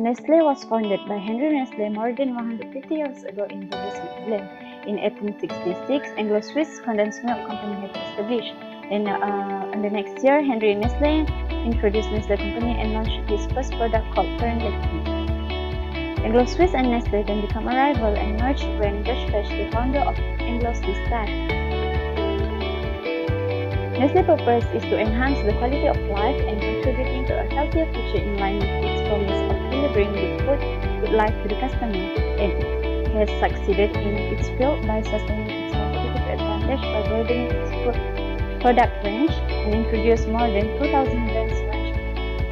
Nestlé was founded by Henry Nestlé more than 150 years ago in Bordeaux, Switzerland. In 1866, Anglo-Swiss Condensed Milk Company had established. In the next year, Henry Nestlé introduced Nestlé Company and launched his first product called Wildayati. Anglo-Swiss and Nestlé then became a rival and merged when Josh Pesch, the founder of Anglo-Swiss, died. Nestlé's purpose is to enhance the quality of life and contributing to a healthier future in line with its promise of delivering good life to the customer, and it has succeeded in its field by sustaining its competitive advantage by broadening its product range and introduced more than 2,000 brands ranged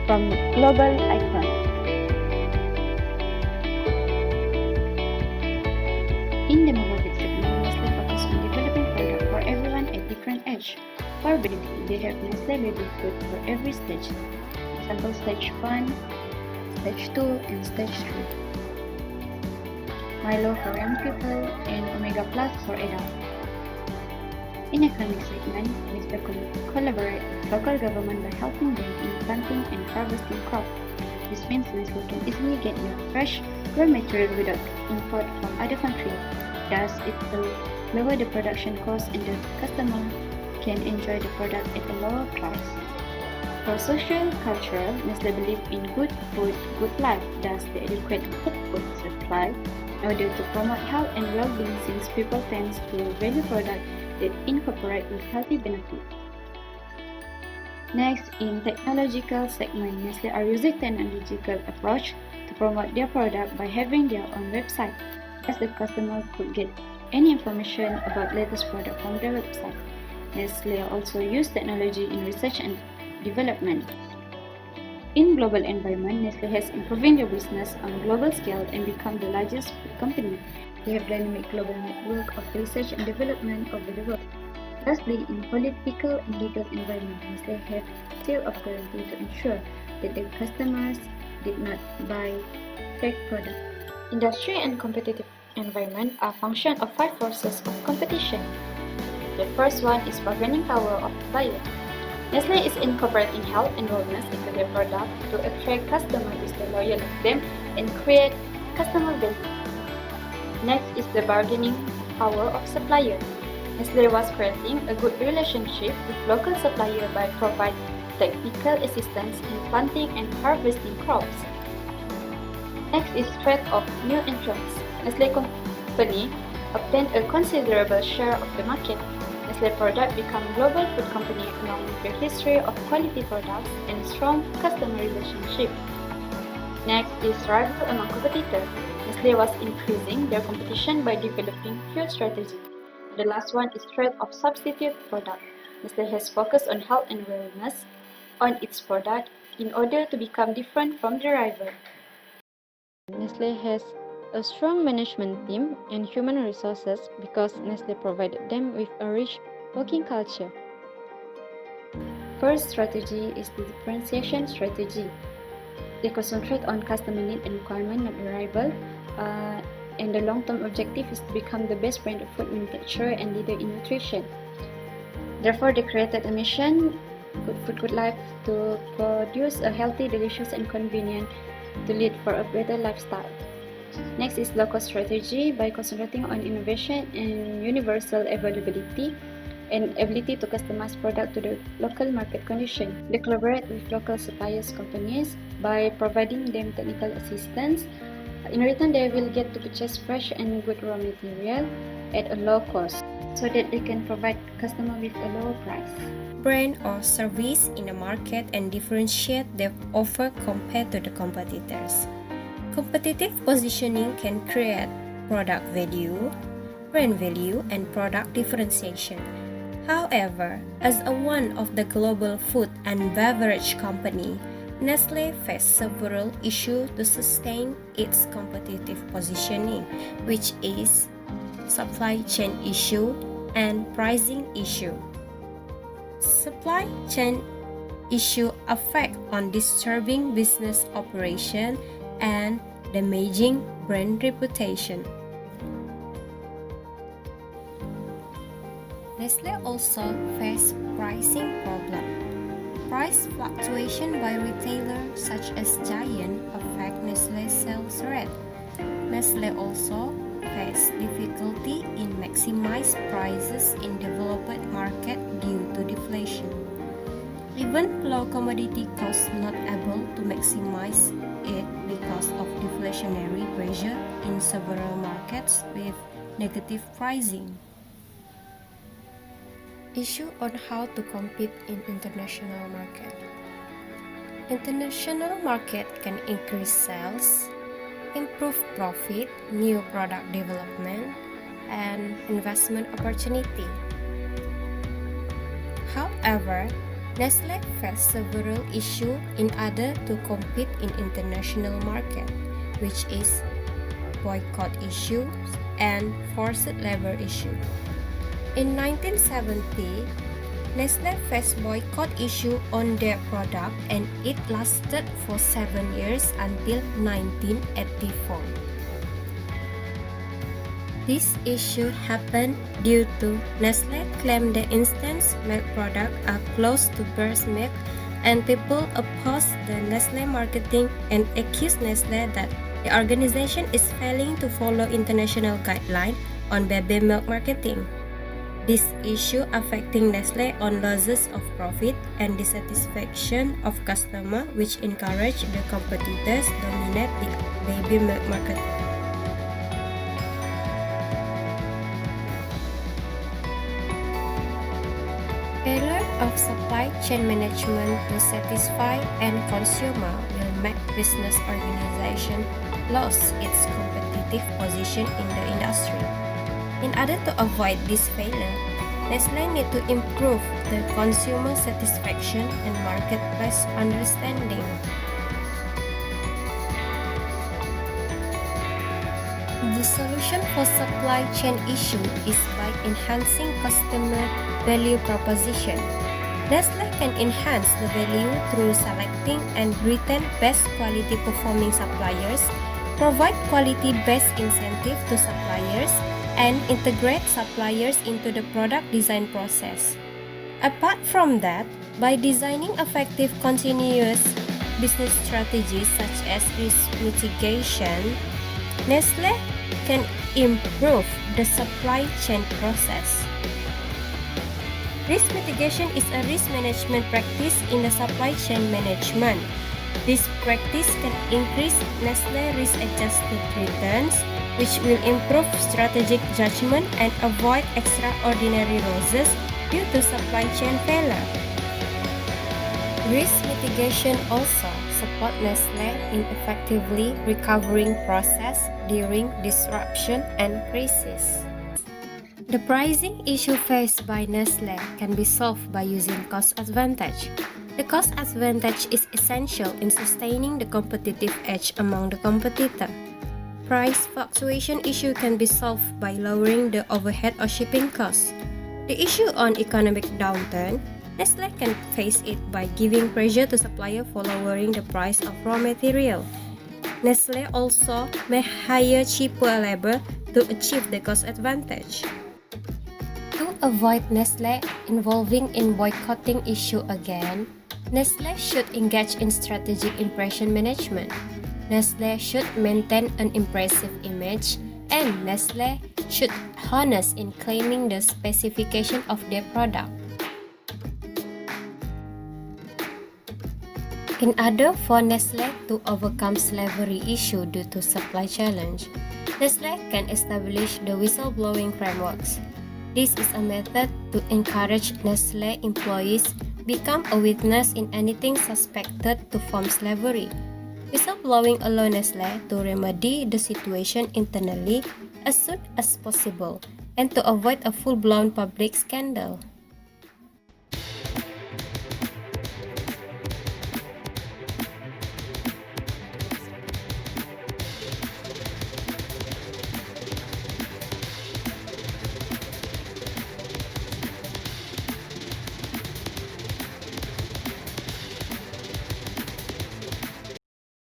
from global icons. In the demographic segment, Nestlé focuses on developing products for everyone at different age. For BT, they have Nestlé baby food for every stage, example stage 1, stage 2, and stage 3. Milo for young people and Omega Plus for adults. In economic segment, Nestlé collaborate with local government by helping them in planting and harvesting crops. This means Nestlé can easily get their fresh raw material without import from other countries. Thus, it will lower the production cost and the customer can enjoy the product at a lower price. For social cultural, Nestlé believe in good food, good life, thus the adequate food supply in order to promote health and well-being, since people tend to value products that incorporate with healthy benefits. Next, in technological segment, Nestlé are using technological approach to promote their product by having their own website, as the customer could get any information about latest product from their website. Nestlé also use technology in research and development. In global environment, Nestlé has improving their business on a global scale and become the largest food company. They have dynamic global network of research and development over the world. Lastly, in political and legal environment, Nestlé have seal of guarantee to ensure that the customers did not buy fake products. Industry and competitive environment are function of 5 forces of competition. The first one is bargaining power of buyer. Nestlé is incorporating health and wellness into their product to attract customers who stay loyal to them and create customer value. Next is the bargaining power of supplier. Nestlé was creating a good relationship with local suppliers by providing technical assistance in planting and harvesting crops. Next is threat of new entrants. Nestlé Company obtained a considerable share of the market. Nestlé product become global food company along with a history of quality products and strong customer relationship. Next is rival among competitors. Nestlé was increasing their competition by developing food strategy. The last one is threat of substitute product. Nestlé has focused on health and wellness on its product in order to become different from the rival. Nestlé has a strong management team and human resources because Nestlé provided them with a rich working culture. First strategy is the differentiation strategy. They concentrate on customer need and requirement, not the rival, and the long-term objective is to become the best brand of food manufacturer and leader in nutrition. Therefore, they created a mission, good food, good life, to produce a healthy, delicious, and convenient to lead for a better lifestyle. Next is local strategy by concentrating on innovation and universal availability and ability to customize product to the local market condition. They collaborate with local suppliers companies by providing them technical assistance. In return, they will get to purchase fresh and good raw material at a low cost so that they can provide customer with a lower price. Brand or service in the market and differentiate their offer compared to the competitors. Competitive positioning can create product value, brand value, and product differentiation. However, as one of the global food and beverage company, Nestlé faced several issues to sustain its competitive positioning, which is supply chain issue and pricing issue. Supply chain issue affect on disturbing business operation and damaging brand reputation. Nestlé also faced pricing problem. Price fluctuation by retailers such as Giant affect Nestlé's sales rate. Nestlé also faced difficulty in maximize prices in developed market due to deflation. Even low commodity costs not able to maximize it because of deflationary pressure in several markets with negative pricing. Issue on how to compete in international market. International market can increase sales, improve profit, new product development, and investment opportunity. However, Nestlé faced several issues in order to compete in international market, which is boycott issues and forced labor issue. In 1970, Nestlé faced boycott issue on their product and it lasted for 7 years until 1984. This issue happened due to Nestlé claimed the instant milk product are close to breast milk and people opposed the Nestlé marketing and accused Nestlé that the organization is failing to follow international guidelines on baby milk marketing. This issue affecting Nestlé on losses of profit and dissatisfaction of customer, which encouraged the competitors dominate the baby milk market. Failure of supply chain management to satisfy end consumer will make business organization lose its competitive position in the industry. In order to avoid this failure, Nestlé need to improve the consumer satisfaction and marketplace understanding. The solution for supply chain issue is by enhancing customer value proposition. Nestlé can enhance the value through selecting and retain best quality performing suppliers, provide quality-based incentive to suppliers, and integrate suppliers into the product design process. Apart from that, by designing effective continuous business strategies such as risk mitigation, Nestlé can improve the supply chain process. Risk mitigation is a risk management practice in the supply chain management. This practice can increase Nestlé risk-adjusted returns, which will improve strategic judgment and avoid extraordinary losses due to supply chain failure. Risk mitigation also support Nestlé in effectively recovering process during disruption and crisis. The pricing issue faced by Nestlé can be solved by using cost advantage. The cost advantage is essential in sustaining the competitive edge among the competitor. Price fluctuation issue can be solved by lowering the overhead or shipping costs. The issue on economic downturn, Nestlé can face it by giving pressure to supplier for lowering the price of raw material. Nestlé also may hire cheaper labor to achieve the cost advantage. To avoid Nestlé involving in boycotting issue again, Nestlé should engage in strategic impression management. Nestlé should maintain an impressive image, and Nestlé should honest in claiming the specification of their product. In order for Nestlé to overcome slavery issue due to supply challenge, Nestlé can establish the whistleblowing frameworks. This is a method to encourage Nestlé employees become a witness in anything suspected to form slavery. Whistleblowing allows Nestlé to remedy the situation internally as soon as possible and to avoid a full-blown public scandal.